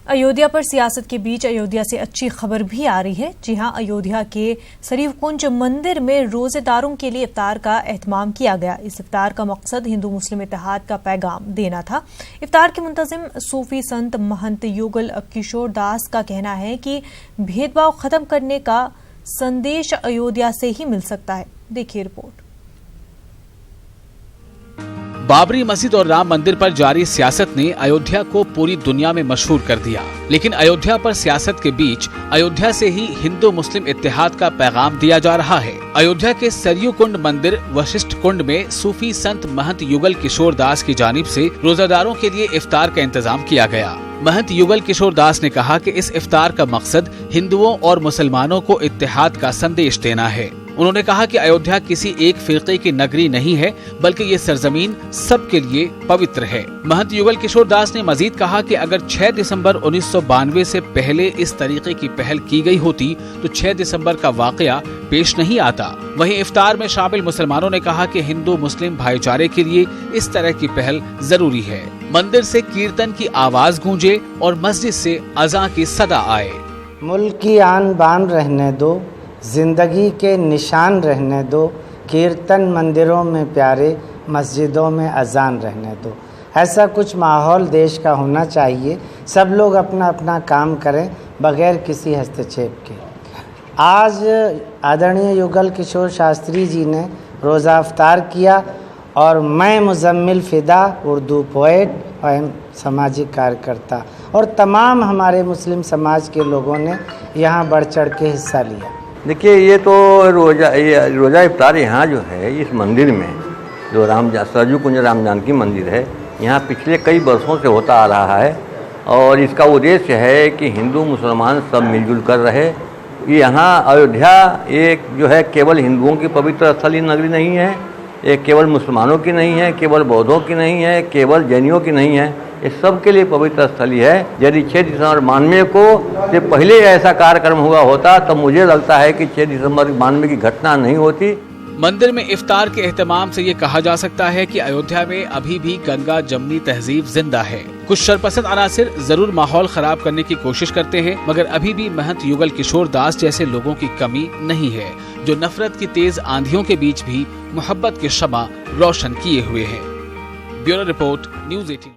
अयोध्या पर सियासत के बीच अयोध्या से अच्छी खबर भी आ रही है। जी हां, अयोध्या के शरीफ कुंज मंदिर में रोजेदारों के लिए इफ्तार का एहतमाम किया गया। इस इफ्तार का मकसद हिंदू मुस्लिम इत्तेहाद का पैगाम देना था। इफ्तार के मुंतजिम सूफी संत महंत युगल किशोर दास का कहना है कि भेदभाव खत्म करने का संदेश अयोध्या से ही मिल सकता है। देखिए रिपोर्ट। बाबरी मस्जिद और राम मंदिर पर जारी सियासत ने अयोध्या को पूरी दुनिया में मशहूर कर दिया, लेकिन अयोध्या पर सियासत के बीच अयोध्या से ही हिंदू मुस्लिम इत्तेहाद का पैगाम दिया जा रहा है। अयोध्या के सरयू कुंड मंदिर वशिष्ठ कुंड में सूफी संत महंत युगल किशोर दास की जानिब से रोजादारों के लिए इफ्तार का इंतजाम किया गया। महंत युगल किशोर दास ने कहा कि इस इफ्तार का मकसद हिंदुओं और मुसलमानों को इत्तेहाद का संदेश देना है। उन्होंने कहा कि अयोध्या किसी एक फिरके की नगरी नहीं है, बल्कि ये सरजमीन सबके लिए पवित्र है। महंत युगल किशोर दास ने मजीद कहा कि अगर 6 दिसंबर 1992 से पहले इस तरीके की पहल की गई होती तो 6 दिसंबर का वाकया पेश नहीं आता। वहीं इफ्तार में शामिल मुसलमानों ने कहा कि हिंदू मुस्लिम भाईचारे के लिए इस तरह की पहल जरूरी है। मंदिर से कीर्तन की आवाज गूंजे और मस्जिद से अज़ां की सदा आए। मुल्क की आन बान रहने दो, जिंदगी के निशान रहने दो, कीर्तन मंदिरों में प्यारे, मस्जिदों में अजान रहने दो। ऐसा कुछ माहौल देश का होना चाहिए। सब लोग अपना अपना काम करें बगैर किसी हस्तक्षेप के। आज आदरणीय युगल किशोर शास्त्री जी ने रोज़ा इफ्तार किया और मैं मुजम्मिल फ़िदा उर्दू पोएट और सामाजिक कार्यकर्ता और तमाम हमारे मुस्लिम समाज के लोगों ने यहाँ बढ़ चढ़ के हिस्सा लिया। देखिए, ये तो रोज़ा इफ्तार यहाँ जो है इस मंदिर में जो सरयू कुंज राम जानकी मंदिर है, यहाँ पिछले कई वर्षों से होता आ रहा है और इसका उद्देश्य है कि हिंदू मुसलमान सब मिलजुल कर रहे। यहाँ अयोध्या एक जो है केवल हिंदुओं की पवित्र स्थलीय नगरी नहीं है, ये केवल मुसलमानों की नहीं है, केवल बौद्धों की नहीं है, केवल जैनियों की नहीं है, ये सब के लिए पवित्र स्थली है। यदि 6 दिसंबर 92 को से पहले ऐसा कार्यक्रम हुआ होता तो मुझे लगता है कि 6 दिसंबर 92 की घटना नहीं होती। मंदिर में इफ्तार के एहतमाम से ये कहा जा सकता है कि अयोध्या में अभी भी गंगा जमनी तहजीब जिंदा है। कुछ शरपसंद अनासिर जरूर माहौल खराब करने की कोशिश करते हैं, मगर अभी भी महंत युगल किशोर दास जैसे लोगों की कमी नहीं है, जो नफरत की तेज आंधियों के बीच भी मोहब्बत के शमा रोशन किए हुए हैं। Bureau report, news 18।